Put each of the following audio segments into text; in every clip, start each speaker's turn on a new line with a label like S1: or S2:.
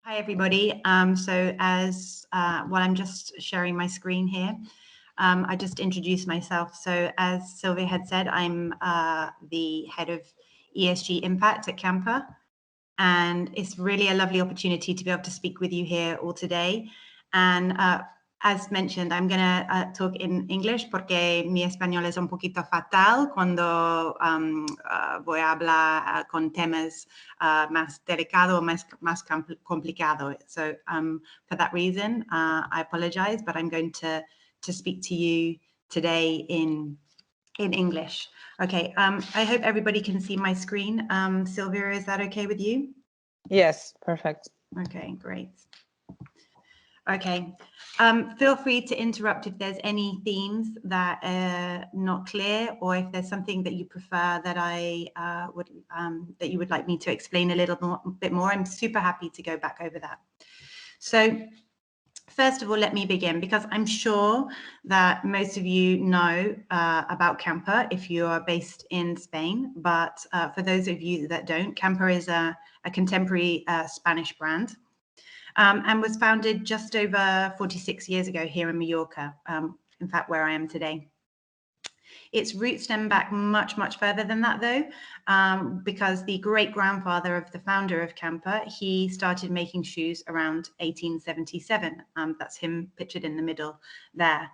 S1: Hi, everybody. While I'm just sharing my screen here, I just introduced myself. So as Sylvia had said, I'm the head of ESG Impact at Camper. And it's really a lovely opportunity to be able to speak with you here all today. And as mentioned, I'm going to talk in English porque mi español es un poquito fatal cuando voy a hablar con temas más delicados, más complicado. So for that reason, I apologize, but I'm going to speak to you today in English. Okay, I hope everybody can see my screen. Sylvia, is that okay with you?
S2: Yes, perfect.
S1: Okay, great. Okay, feel free to interrupt if there's any themes that are not clear, or if there's something that you prefer that that you would like me to explain a little bit more. I'm super happy to go back over that. So first of all, let me begin, because I'm sure that most of you know about Camper if you are based in Spain. But for those of you that don't, Camper is a contemporary Spanish brand and was founded just over 46 years ago here in Mallorca, in fact, where I am today. Its roots stem back much, much further than that, though, because the great-grandfather of the founder of Camper, he started making shoes around 1877. That's him pictured in the middle there.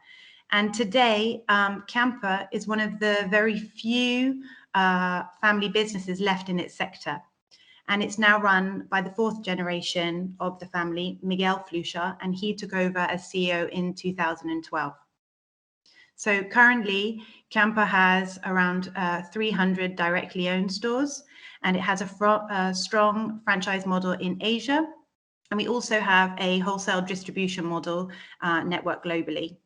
S1: And today, Camper is one of the very few family businesses left in its sector. And it's now run by the fourth generation of the family, Miguel Flucher, and he took over as CEO in 2012. So currently, Camper has around 300 directly owned stores, and it has a strong franchise model in Asia. And we also have a wholesale distribution model network globally.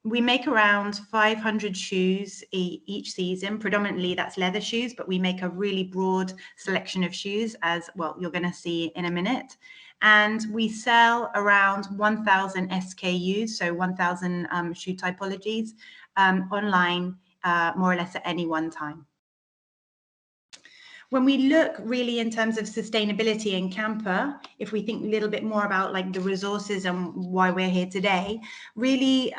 S1: We make around 500 shoes each season. Predominantly, that's leather shoes, but we make a really broad selection of shoes, as well, you're going to see in a minute. And we sell around 1,000 SKUs, so 1,000 shoe typologies online, more or less at any one time. When we look really in terms of sustainability in Camper, if we think a little bit more about like the resources and why we're here today, really,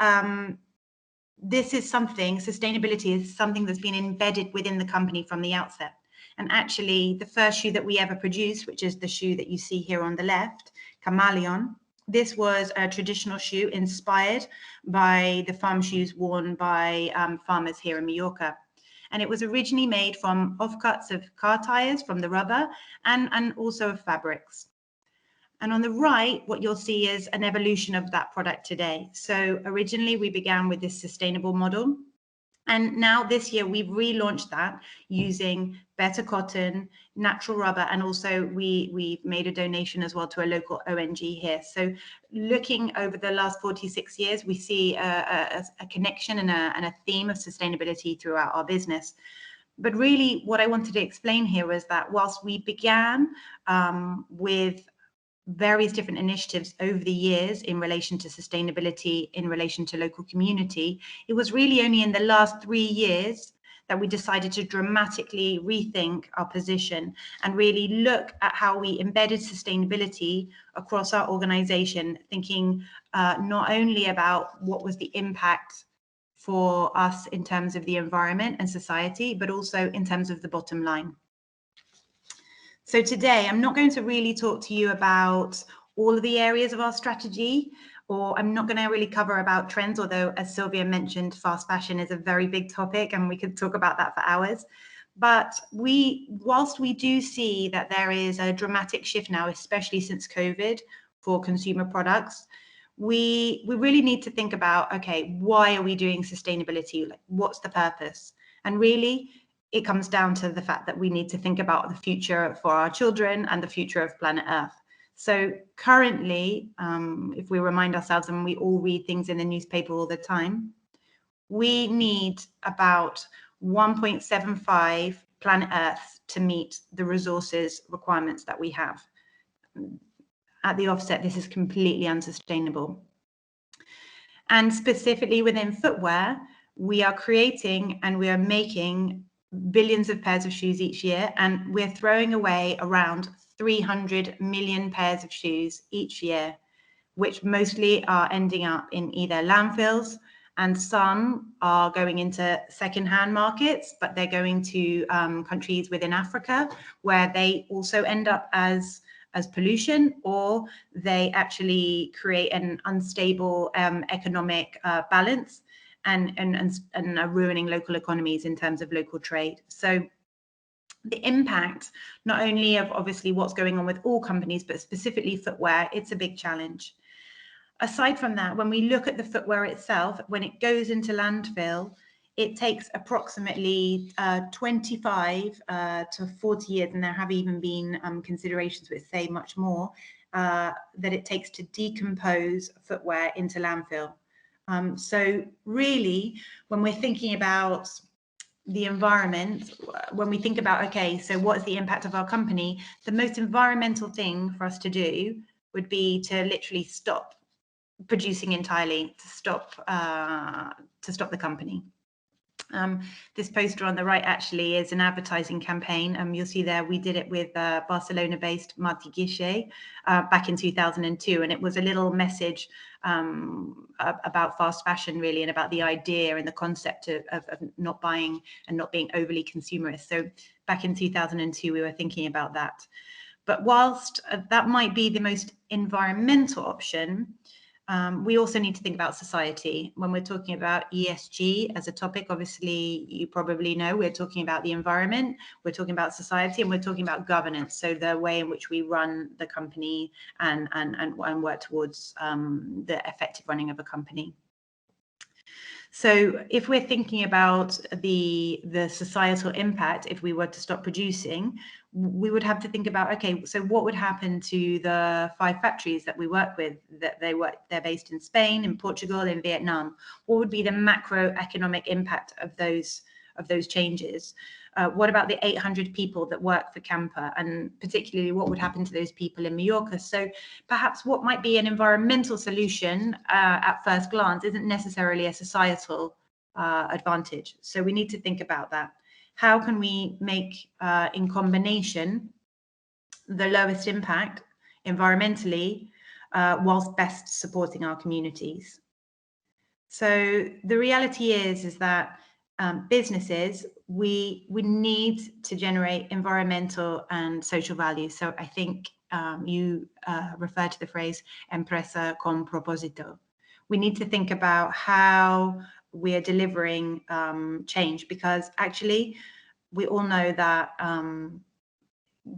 S1: sustainability is something that's been embedded within the company from the outset. And actually, the first shoe that we ever produced, which is the shoe that you see here on the left, Chameleon, this was a traditional shoe inspired by the farm shoes worn by farmers here in Mallorca. And it was originally made from offcuts of car tires, from the rubber, and also of fabrics. And on the right, what you'll see is an evolution of that product today. So originally, we began with this sustainable model. And now this year, we've relaunched that using better cotton, natural rubber, and also we've made a donation as well to a local ONG here. So looking over the last 46 years, we see a connection and a theme of sustainability throughout our business. But really, what I wanted to explain here was that whilst we began with various different initiatives over the years in relation to sustainability, in relation to local community, it was really only in the last 3 years that we decided to dramatically rethink our position and really look at how we embedded sustainability across our organization, thinking not only about what was the impact for us in terms of the environment and society, but also in terms of the bottom line. So today, I'm not going to really talk to you about all of the areas of our strategy, or I'm not going to really cover about trends, although as Sylvia mentioned, fast fashion is a very big topic and we could talk about that for hours. But whilst we do see that there is a dramatic shift now, especially since COVID, for consumer products, we really need to think about, okay, why are we doing sustainability? Like, what's the purpose? And really, it comes down to the fact that we need to think about the future for our children and the future of planet Earth. So currently, if we remind ourselves, and we all read things in the newspaper all the time, we need about 1.75 planet Earth to meet the resources requirements that we have. At the offset, this is completely unsustainable. And specifically within footwear, we are creating and we are making billions of pairs of shoes each year, and we're throwing away around 300 million pairs of shoes each year, which mostly are ending up in either landfills, and some are going into second-hand markets, but they're going to countries within Africa where they also end up as pollution, or they actually create an unstable economic balance and are ruining local economies in terms of local trade. So the impact, not only of obviously what's going on with all companies, but specifically footwear, it's a big challenge. Aside from that, when we look at the footwear itself, when it goes into landfill, it takes approximately 25 to 40 years, and there have even been considerations which say much more, that it takes to decompose footwear into landfill. So really, when we're thinking about the environment, when we think about, okay, so what's the impact of our company, the most environmental thing for us to do would be to literally stop producing entirely, to stop the company. This poster on the right actually is an advertising campaign. You'll see there we did it with Barcelona-based Martí Guixé back in 2002, and it was a little message about fast fashion, really, and about the idea and the concept of not buying and not being overly consumerist. So back in 2002, we were thinking about that. But whilst that might be the most environmental option, we also need to think about society. When we're talking about ESG as a topic, obviously, you probably know we're talking about the environment, we're talking about society, and we're talking about governance. So the way in which we run the company and work towards the effective running of a company. So if we're thinking about the societal impact, if we were to stop producing, we would have to think about, okay, so what would happen to the 5 factories that we work with, they're based in Spain, in Portugal, in Vietnam? What would be the macroeconomic impact of those changes? What about the 800 people that work for Camper, and particularly what would happen to those people in Mallorca? So perhaps what might be an environmental solution at first glance isn't necessarily a societal advantage. So we need to think about that. How can we make, in combination, the lowest impact environmentally whilst best supporting our communities? So the reality is that businesses, we need to generate environmental and social value. So I think you refer to the phrase empresa con propósito. We need to think about how we are delivering change, because actually we all know that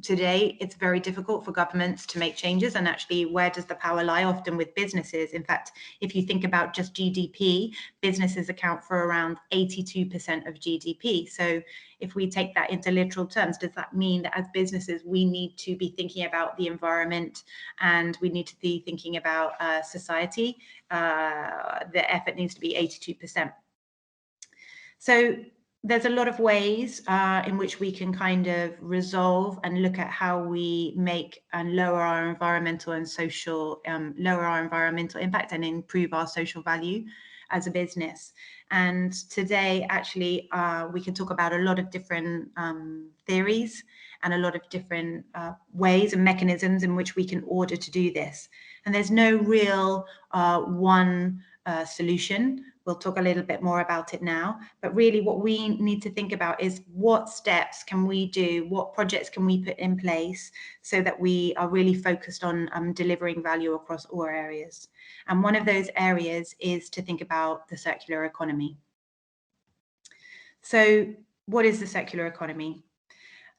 S1: today it's very difficult for governments to make changes, and actually where does the power lie? Often with businesses. In fact, if you think about just GDP, businesses account for around 82% of GDP. So if we take that into literal terms, does that mean that as businesses we need to be thinking about the environment and we need to be thinking about society? The effort needs to be 82%. So there's a lot of ways in which we can kind of resolve and look at how we make and lower our environmental and social, lower our environmental impact and improve our social value as a business. And today, actually, we can talk about a lot of different theories and a lot of different ways and mechanisms in which we can order to do this. And there's no real one solution. We'll talk a little bit more about it now, but really what we need to think about is what steps can we do, what projects can we put in place so that we are really focused on delivering value across all areas. And one of those areas is to think about the circular economy. So what is the circular economy?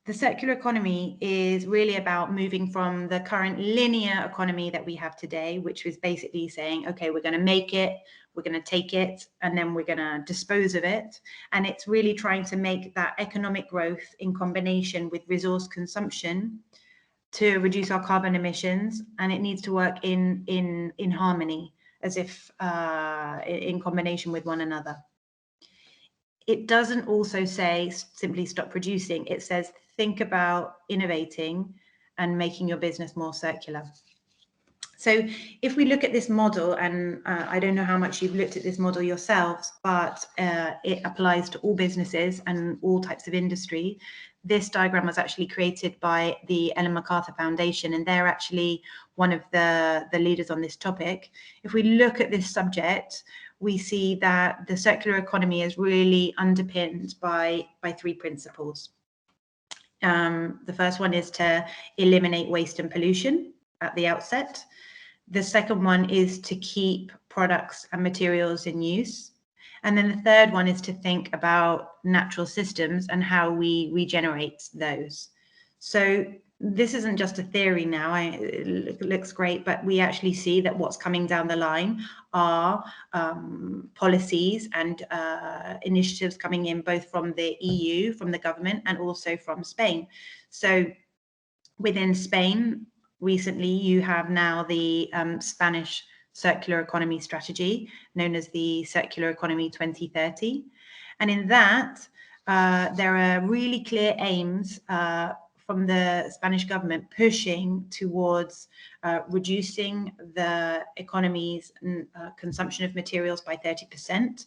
S1: The circular economy is really about moving from the current linear economy that we have today, which is basically saying, okay, we're going to make it, we're going to take it, and then we're going to dispose of it. And it's really trying to make that economic growth in combination with resource consumption to reduce our carbon emissions. And it needs to work in harmony, as if in combination with one another. It doesn't also say simply stop producing. It says think about innovating and making your business more circular. So if we look at this model, and I don't know how much you've looked at this model yourselves, but it applies to all businesses and all types of industry. This diagram was actually created by the Ellen MacArthur Foundation, and they're actually one of the leaders on this topic. If we look at this subject, we see that the circular economy is really underpinned by three principles. The first one is to eliminate waste and pollution at the outset. The second one is to keep products and materials in use. And then the third one is to think about natural systems and how we regenerate those. So this isn't just a theory now, it looks great, but we actually see that what's coming down the line are policies and initiatives coming in both from the EU, from the government, and also from Spain. So within Spain, recently you have now the Spanish circular economy strategy, known as the Circular Economy 2030. And in that, there are really clear aims from the Spanish government pushing towards reducing the economy's consumption of materials by 30%,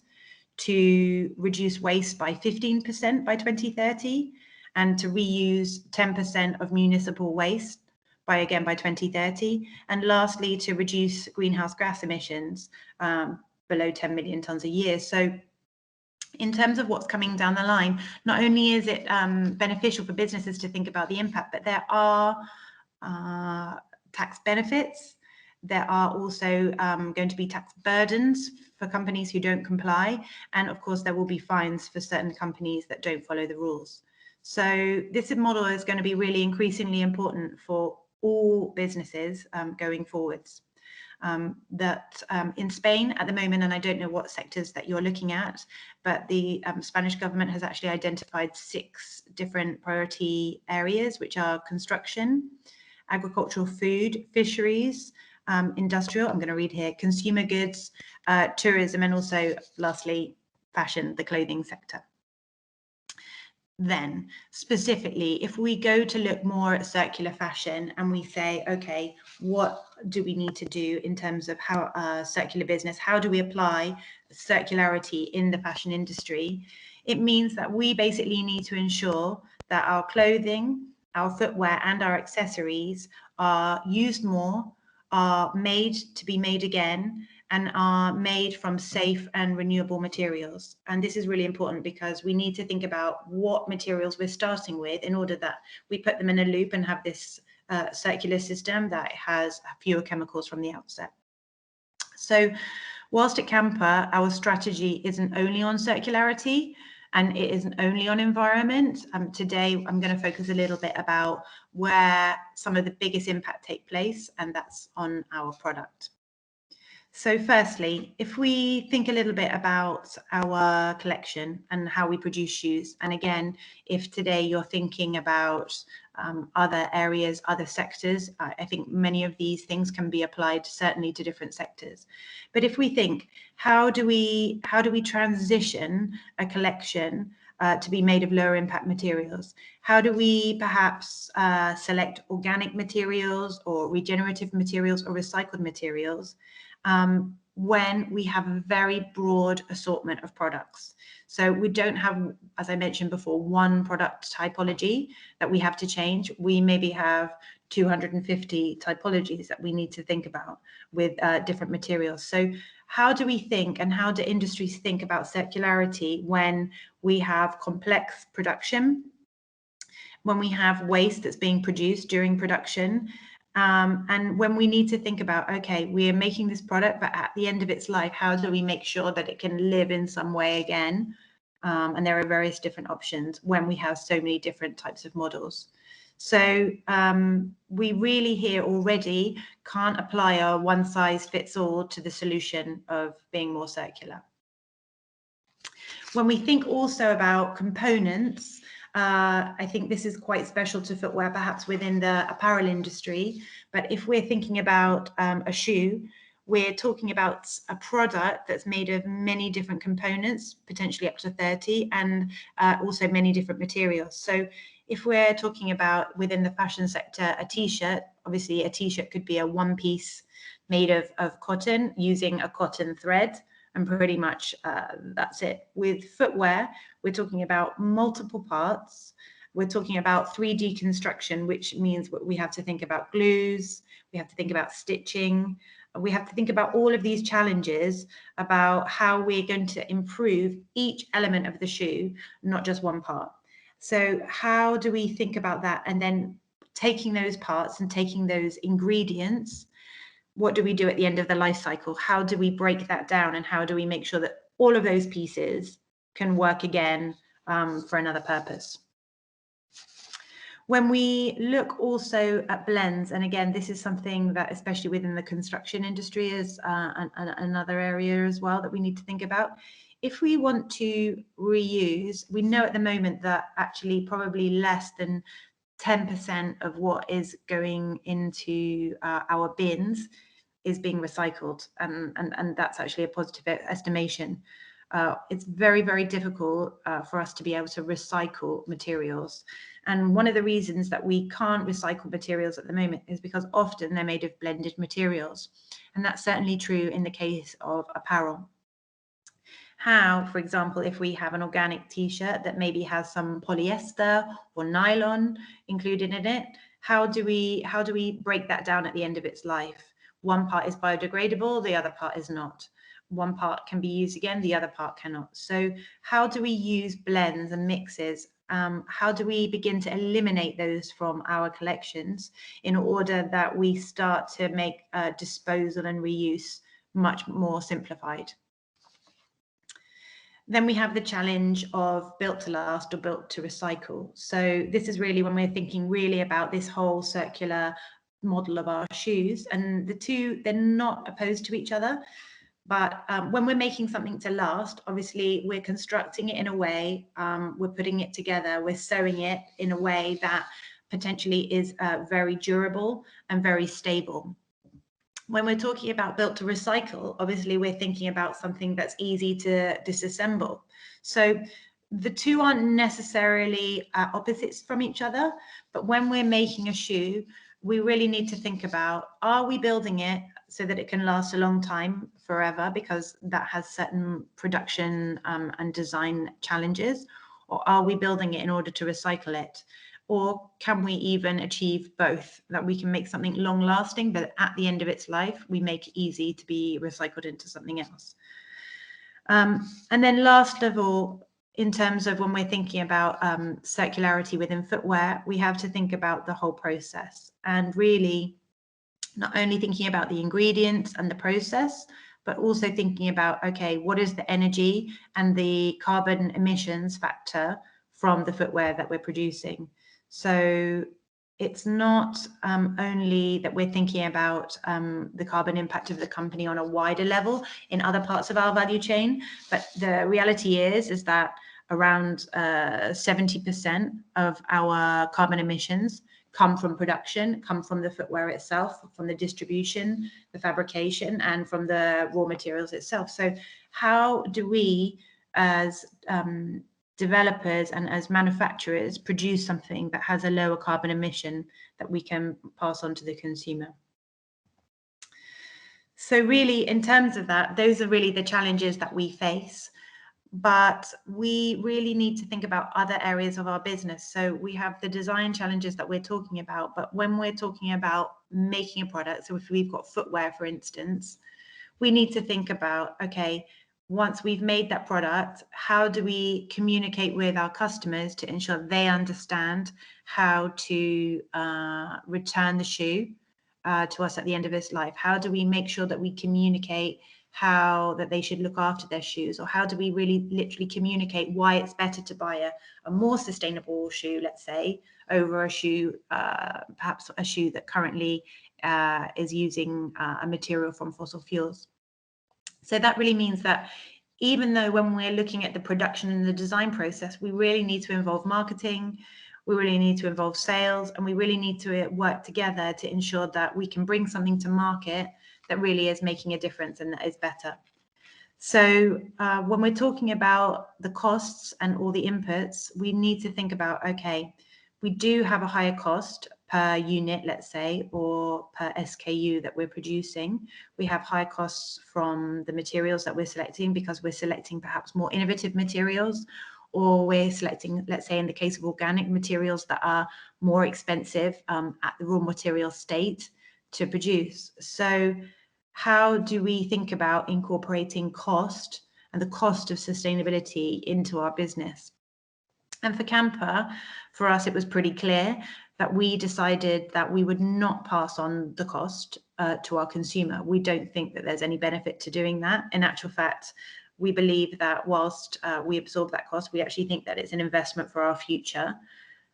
S1: to reduce waste by 15% by 2030, and to reuse 10% of municipal waste by 2030, and lastly to reduce greenhouse gas emissions below 10 million tonnes a year. So in terms of what's coming down the line, not only is it beneficial for businesses to think about the impact, but there are tax benefits. There are also going to be tax burdens for companies who don't comply, and of course there will be fines for certain companies that don't follow the rules. So this model is going to be really increasingly important for all businesses going forwards. In Spain at the moment, and I don't know what sectors that you're looking at, but the Spanish government has actually identified 6 different priority areas, which are construction, agricultural, food, fisheries, industrial, I'm going to read here, consumer goods, tourism, and also lastly, fashion, the clothing sector. Then specifically, if we go to look more at circular fashion and we say, okay, what do we need to do in terms of how circular business, how do we apply circularity in the fashion industry? It means that we basically need to ensure that our clothing, our footwear, and our accessories are used more, are made to be made again, and are made from safe and renewable materials. And this is really important because we need to think about what materials we're starting with in order that we put them in a loop and have this circular system that has fewer chemicals from the outset. So whilst at Camper, our strategy isn't only on circularity and it isn't only on environment. Today, I'm going to focus a little bit about where some of the biggest impact take place, and that's on our product. So firstly, if we think a little bit about our collection and how we produce shoes, and again, if today you're thinking about other areas, other sectors, I think many of these things can be applied certainly to different sectors. But if we think, how do we transition a collection to be made of lower impact materials? How do we perhaps select organic materials or regenerative materials or recycled materials when we have a very broad assortment of products? So we don't have, as I mentioned before, one product typology that we have to change. We maybe have 250 typologies that we need to think about with different materials. So how do we think, and how do industries think about circularity when we have complex production, when we have waste that's being produced during production, and when we need to think about, okay, we are making this product, but at the end of its life, how do we make sure that it can live in some way again? And there are various different options when we have so many different types of models. So we really here already can't apply a one size fits all to the solution of being more circular. When we think also about components, I think this is quite special to footwear, perhaps within the apparel industry. But if we're thinking about a shoe, we're talking about a product that's made of many different components, potentially up to 30, and also many different materials. So if we're talking about within the fashion sector, a t-shirt, obviously a t-shirt could be a one piece made of cotton using a cotton thread, and pretty much that's it. With footwear, we're talking about multiple parts. We're talking about 3D construction, which means we have to think about glues, we have to think about stitching, we have to think about all of these challenges about how we're going to improve each element of the shoe, not just one part. So how do we think about that? And then taking those parts and taking those ingredients, what do we do at the end of the life cycle? How do we break that down, and how do we make sure that all of those pieces can work again for another purpose? When we look also at blends, and again, this is something that especially within the construction industry is another area as well that we need to think about. If we want to reuse, we know at the moment that actually probably less than 10% of what is going into our bins is being recycled, and that's actually a positive estimation. It's very, very difficult for us to be able to recycle materials. And one of the reasons that we can't recycle materials at the moment is because often they're made of blended materials. And that's certainly true in the case of apparel. How, for example, if we have an organic t-shirt that maybe has some polyester or nylon included in it, how do we break that down at the end of its life? One part is biodegradable, the other part is not. One part can be used again, the other part cannot. So how do we use blends and mixes? How do we begin to eliminate those from our collections in order that we start to make disposal and reuse much more simplified? Then we have the challenge of built to last or built to recycle. So this is really when we're thinking really about this whole circular model of our shoes, and the two, they're not opposed to each other. But when we're making something to last, obviously we're constructing it in a way, we're putting it together, we're sewing it in a way that potentially is very durable and very stable. When we're talking about built to recycle, obviously we're thinking about something that's easy to disassemble. So the two aren't necessarily opposites from each other, but when we're making a shoe, we really need to think about, are we building it so that it can last a long time, forever, because that has certain production and design challenges, or are we building it in order to recycle it? Or can we even achieve both, that we can make something long lasting, but at the end of its life, we make it easy to be recycled into something else? And then last of all, in terms of when we're thinking about circularity within footwear, we have to think about the whole process, and really not only thinking about the ingredients and the process, but also thinking about, okay, what is the energy and the carbon emissions factor from the footwear that we're producing? So it's not only that we're thinking about the carbon impact of the company on a wider level in other parts of our value chain, but the reality is that around 70% of our carbon emissions come from production, come from the footwear itself, from the distribution, the fabrication, and from the raw materials itself. So how do we, as developers and as manufacturers, produce something that has a lower carbon emission that we can pass on to the consumer? So really, in terms of that, those are really the challenges that we face. But we really need to think about other areas of our business. So we have the design challenges that we're talking about, but when we're talking about making a product, so if we've got footwear, for instance, we need to think about, okay, once we've made that product, how do we communicate with our customers to ensure they understand how to return the shoe to us at the end of its life? How do we make sure that we communicate how that they should look after their shoes, or how do we really literally communicate why it's better to buy a more sustainable shoe, let's say, over a shoe, perhaps a shoe that currently is using a material from fossil fuels? So that really means that even though when we're looking at the production and the design process, we really need to involve marketing, we really need to involve sales, and we really need to work together to ensure that we can bring something to market that really is making a difference and that is better. So when we're talking about the costs and all the inputs, we need to think about, okay, we do have a higher cost per unit, let's say, or per SKU that we're producing. We have higher costs from the materials that we're selecting because we're selecting perhaps more innovative materials, or we're selecting, let's say in the case of organic materials, that are more expensive at the raw material state to produce. So how do we think about incorporating cost and the cost of sustainability into our business? And for Camper, for us, it was pretty clear that we decided that we would not pass on the cost to our consumer. We don't think that there's any benefit to doing that. In actual fact, we believe that whilst we absorb that cost, we actually think that it's an investment for our future,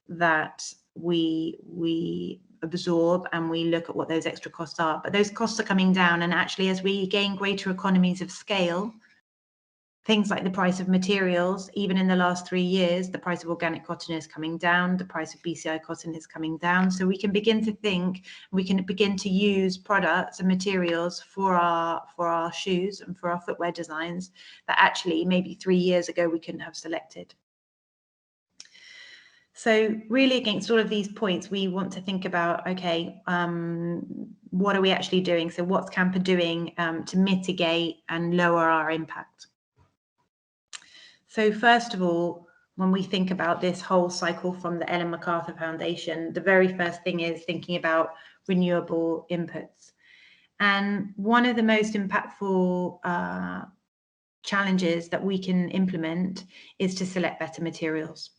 S1: that we absorb and we look at what those extra costs are. But those costs are coming down, and actually as we gain greater economies of scale, things like the price of materials, even in the last 3 years, the price of organic cotton is coming down, the price of BCI cotton is coming down. So we can begin to think, we can begin to use products and materials for our shoes and for our footwear designs that actually maybe 3 years ago we couldn't have selected. So really against all of these points, we want to think about, okay, what are we actually doing? So what's Camper doing to mitigate and lower our impact? So first of all, when we think about this whole cycle from the Ellen MacArthur Foundation, the very first thing is thinking about renewable inputs. And one of the most impactful challenges that we can implement is to select better materials.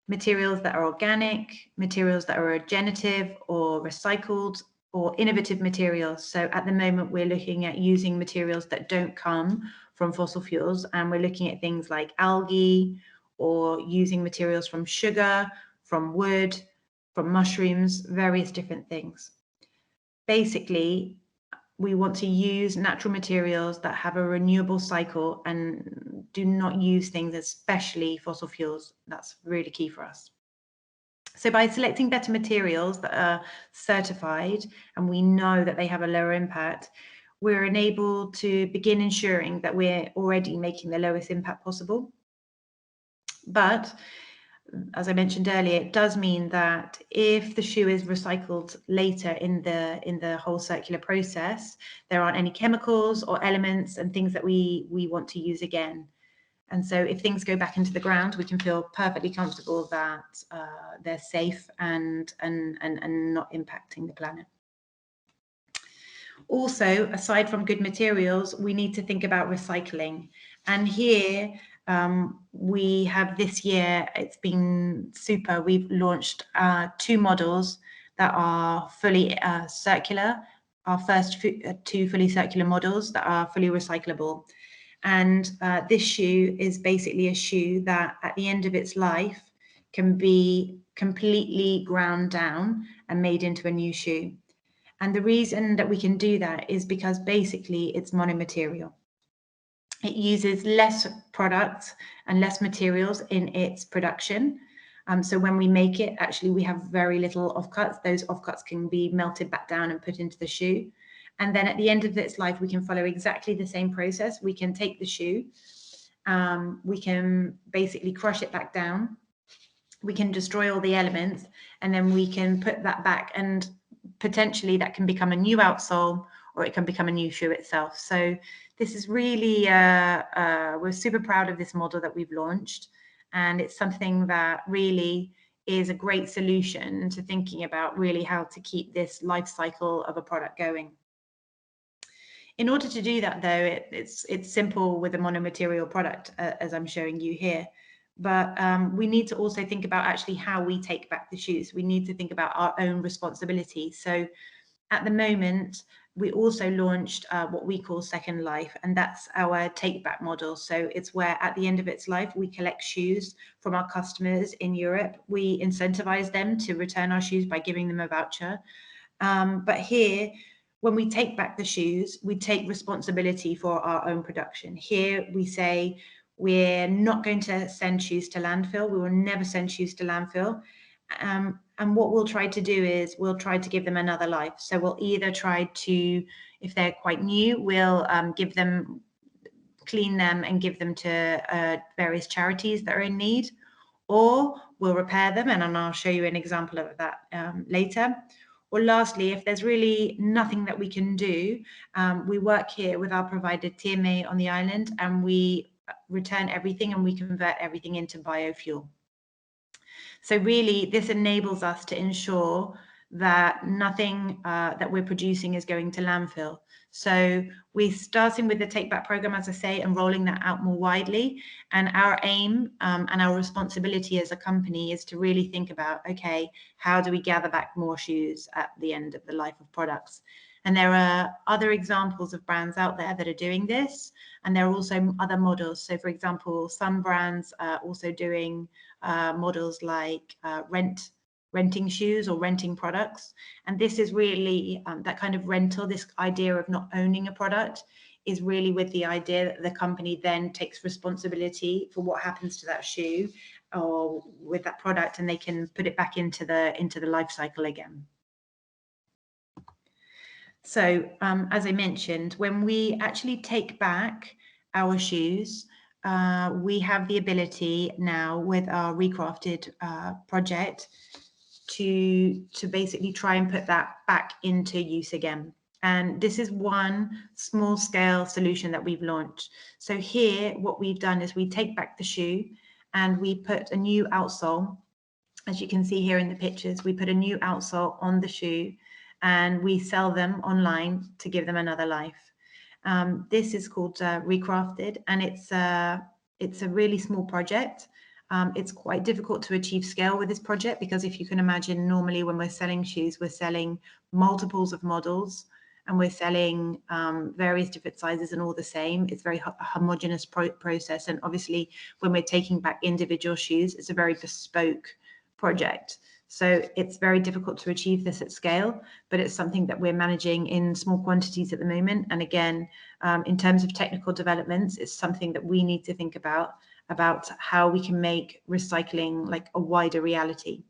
S1: Materials that are organic, materials that are regenerative or recycled, or innovative materials. So at the moment, we're looking at using materials that don't come from fossil fuels, and we're looking at things like algae, or using materials from sugar, from wood, from mushrooms, various different things. Basically, we want to use natural materials that have a renewable cycle and do not use things, especially fossil fuels. That's really key for us. So by selecting better materials that are certified and we know that they have a lower impact, we're enabled to begin ensuring that we're already making the lowest impact possible. But as I mentioned earlier, it does mean that if the shoe is recycled later in the whole circular process, there aren't any chemicals or elements and things that we want to use again. And so if things go back into the ground, we can feel perfectly comfortable that they're safe and not impacting the planet. Also, aside from good materials, we need to think about recycling. And here we have this year, it's been super. We've launched 2 models that are fully circular, our first 2 fully circular models that are fully recyclable. And this shoe is basically a shoe that at the end of its life can be completely ground down and made into a new shoe. And the reason that we can do that is because basically it's monomaterial. It uses less products and less materials in its production. So when we make it, actually we have very little offcuts. Those offcuts can be melted back down and put into the shoe. And then at the end of its life, we can follow exactly the same process. We can take the shoe, we can basically crush it back down, we can destroy all the elements, and then we can put that back, and potentially that can become a new outsole, or it can become a new shoe itself. So this is really, we're super proud of this model that we've launched, and it's something that really is a great solution to thinking about really how to keep this life cycle of a product going. In order to do that, though, it's simple with a monomaterial product, as I'm showing you here. But we need to also think about actually how we take back the shoes. We need to think about our own responsibility. So at the moment, we also launched what we call Second Life, and that's our take back model. So it's where at the end of its life, we collect shoes from our customers in Europe. We incentivize them to return our shoes by giving them a voucher. But here, when we take back the shoes, we take responsibility for our own production. Here we say we're not going to send shoes to landfill. We will never send shoes to landfill. And what we'll try to do is we'll try to give them another life. So we'll either try to, if they're quite new, we'll give them, clean them and give them to various charities that are in need. or we'll repair them, and I'll show you an example of that later. Or lastly, if there's really nothing that we can do, we work here with our provider TMA on the island, and we return everything and we convert everything into biofuel. So really, this enables us to ensure that nothing that we're producing is going to landfill. So we're starting with the Take Back program, as I say, and rolling that out more widely. And our aim and our responsibility as a company is to really think about, okay, how do we gather back more shoes at the end of the life of products? And there are other examples of brands out there that are doing this, and there are also other models. So for example, some brands are also doing models like renting shoes or renting products. And this is really that kind of rental, this idea of not owning a product is really with the idea that the company then takes responsibility for what happens to that shoe or with that product, and they can put it back into the life cycle again. So as I mentioned, when we actually take back our shoes, we have the ability now with our Recrafted project to basically try and put that back into use again. And this is one small scale solution that we've launched. So here, what we've done is we take back the shoe and we put a new outsole. As you can see here in the pictures, we put a new outsole on the shoe and we sell them online to give them another life. This is called Recrafted, and it's a really small project. It's quite difficult to achieve scale with this project because if you can imagine, normally when we're selling shoes, we're selling multiples of models and we're selling various different sizes and all the same. It's very homogeneous process. And obviously when we're taking back individual shoes, it's a very bespoke project. So it's very difficult to achieve this at scale, but it's something that we're managing in small quantities at the moment. And again, in terms of technical developments, it's something that we need to think about how we can make recycling like a wider reality.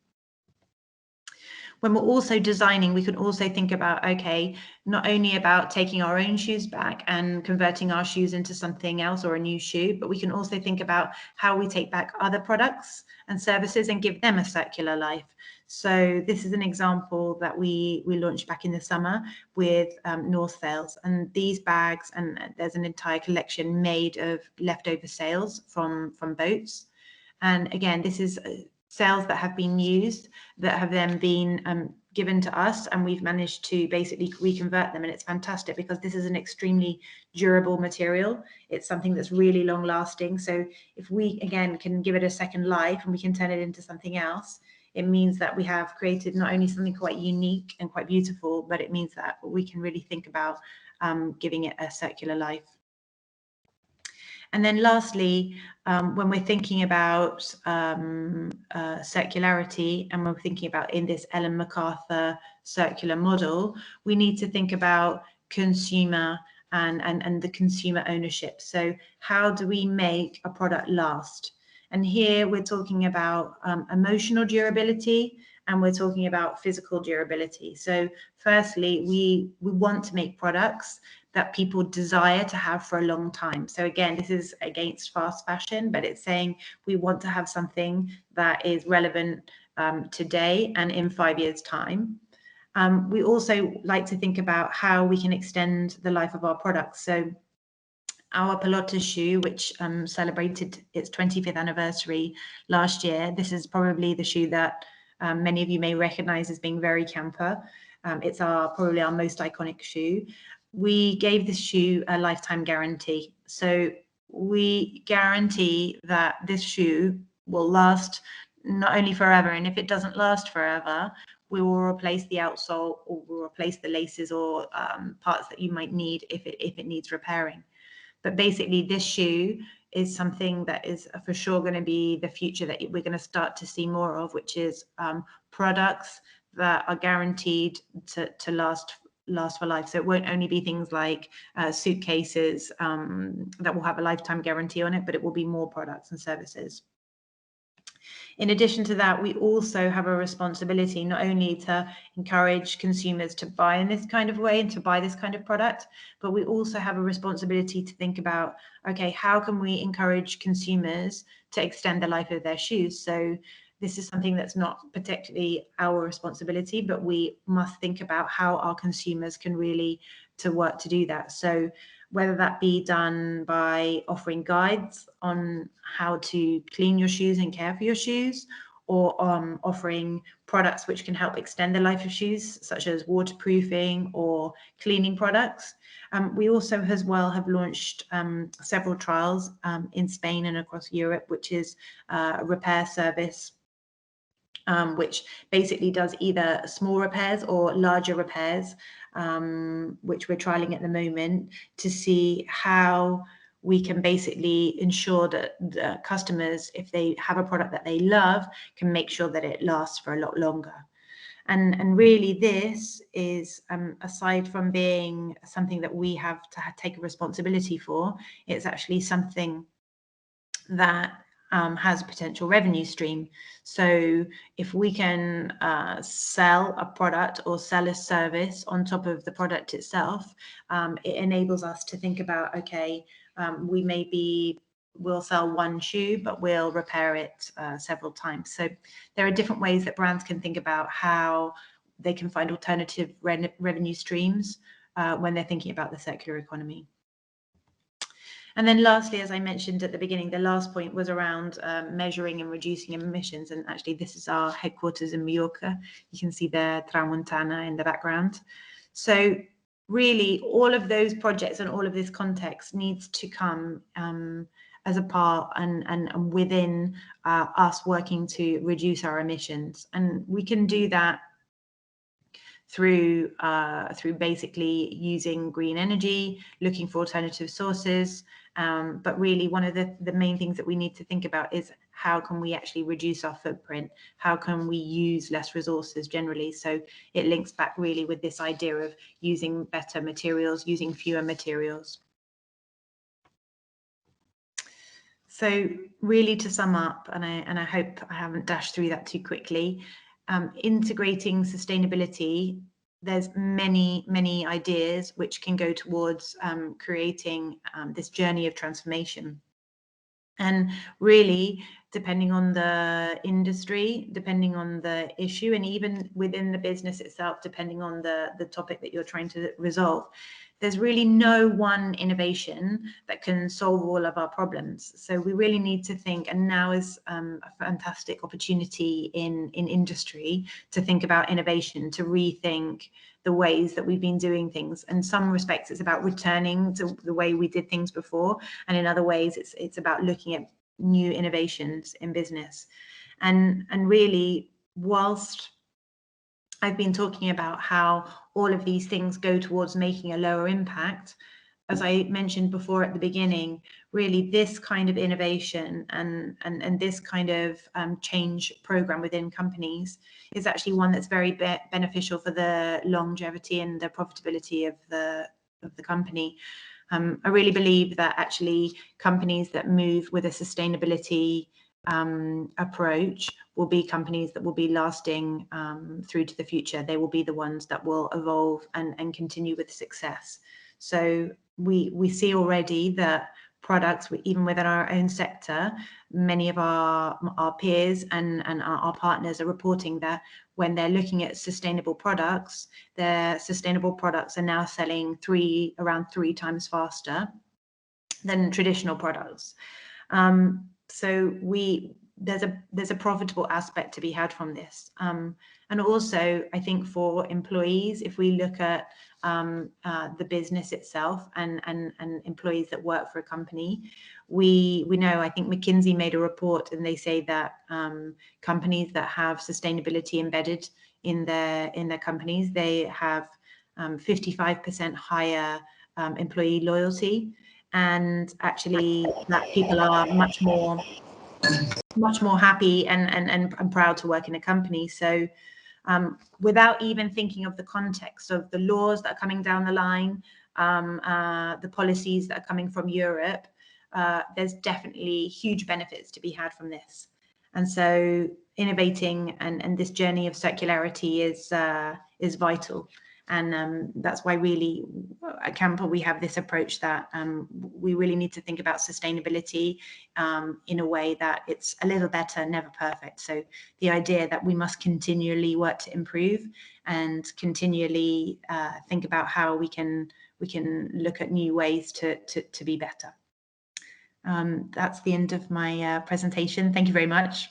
S1: When we're also designing, we can also think about, okay, not only about taking our own shoes back and converting our shoes into something else or a new shoe, but we can also think about how we take back other products and services and give them a circular life. So this is an example that we launched back in the summer with North Sails, and these bags, and there's an entire collection made of leftover sails from boats. And again, this is sails that have been used that have then been given to us, and we've managed to basically reconvert them. And it's fantastic because this is an extremely durable material. It's something that's really long lasting. So if we again can give it a second life and we can turn it into something else, it means that we have created not only something quite unique and quite beautiful, but it means that we can really think about giving it a circular life. And then lastly, when we're thinking about circularity and we're thinking about in this Ellen MacArthur circular model, we need to think about consumer and the consumer ownership. So how do we make a product last? And here we're talking about emotional durability and we're talking about physical durability. So firstly, we want to make products that people desire to have for a long time. So again, this is against fast fashion, but it's saying we want to have something that is relevant today and in 5 years' time. We also like to think about how we can extend the life of our products. So our Pelota shoe, which celebrated its 25th anniversary last year, this is probably the shoe that many of you may recognize as being very camper. It's probably our most iconic shoe. We gave this shoe a lifetime guarantee. So we guarantee that this shoe will last not only forever, and if it doesn't last forever, we will replace the outsole or we'll replace the laces or parts that you might need if it needs repairing. But basically this shoe is something that is for sure going to be the future that we're going to start to see more of, which is products that are guaranteed to last for life. So it won't only be things like suitcases that will have a lifetime guarantee on it, but it will be more products and services. In addition to that, we also have a responsibility not only to encourage consumers to buy in this kind of way and to buy this kind of product, but we also have a responsibility to think about, okay, how can we encourage consumers to extend the life of their shoes? So this is something that's not particularly our responsibility, but we must think about how our consumers can really work to do that. So whether that be done by offering guides on how to clean your shoes and care for your shoes, or offering products which can help extend the life of shoes, such as waterproofing or cleaning products. We also as well have launched several trials in Spain and across Europe, which is a repair service, which basically does either small repairs or larger repairs, which we're trialing at the moment to see how we can basically ensure that the customers, if they have a product that they love, can make sure that it lasts for a lot longer. And really this is, aside from being something that we have to take a responsibility for, it's actually something that has potential revenue stream. So if we can sell a product or sell a service on top of the product itself, it enables us to think about, okay, we'll sell one shoe, but we'll repair it several times. So there are different ways that brands can think about how they can find alternative revenue streams when they're thinking about the circular economy. And then lastly, as I mentioned at the beginning, the last point was around measuring and reducing emissions. And actually, this is our headquarters in Mallorca. You can see the Tramuntana in the background. So really, all of those projects and all of this context needs to come as a part and within us working to reduce our emissions. And we can do that through basically using green energy, looking for alternative sources. But really one of the main things that we need to think about is how can we actually reduce our footprint? How can we use less resources generally? So it links back really with this idea of using better materials, using fewer materials. So really to sum up, and I hope I haven't dashed through that too quickly, integrating sustainability, there's many ideas which can go towards creating this journey of transformation. And really, depending on the industry, depending on the issue, and even within the business itself, depending on the topic that you're trying to resolve, there's really no one innovation that can solve all of our problems. So we really need to think, and now is a fantastic opportunity in industry to think about innovation, to rethink the ways that we've been doing things. In some respects, it's about returning to the way we did things before, and in other ways, it's about looking at new innovations in business. And really, whilst I've been talking about how all of these things go towards making a lower impact, as I mentioned before at the beginning, really this kind of innovation and this kind of change program within companies is actually one that's very beneficial for the longevity and the profitability of the company. I really believe that actually companies that move with a sustainability approach will be companies that will be lasting through to the future. They will be the ones that will evolve and continue with success. So we see already that products, even within our own sector, many of our peers and our partners are reporting that when they're looking at sustainable products, their sustainable products are now selling around 3 times faster than traditional products. So there's a profitable aspect to be had from this. And also, I think for employees, if we look at the business itself and employees that work for a company, we know, I think McKinsey made a report and they say that companies that have sustainability embedded in their companies, they have 55% higher employee loyalty, and actually that people are much more happy and proud to work in a company. So without even thinking of the context of the laws that are coming down the line, the policies that are coming from Europe, there's definitely huge benefits to be had from this. And so innovating and this journey of circularity is vital. And that's why really at Camper we have this approach that we really need to think about sustainability in a way that it's a little better, never perfect. So the idea that we must continually work to improve and continually think about how we can look at new ways to be better. That's the end of my presentation. Thank you very much.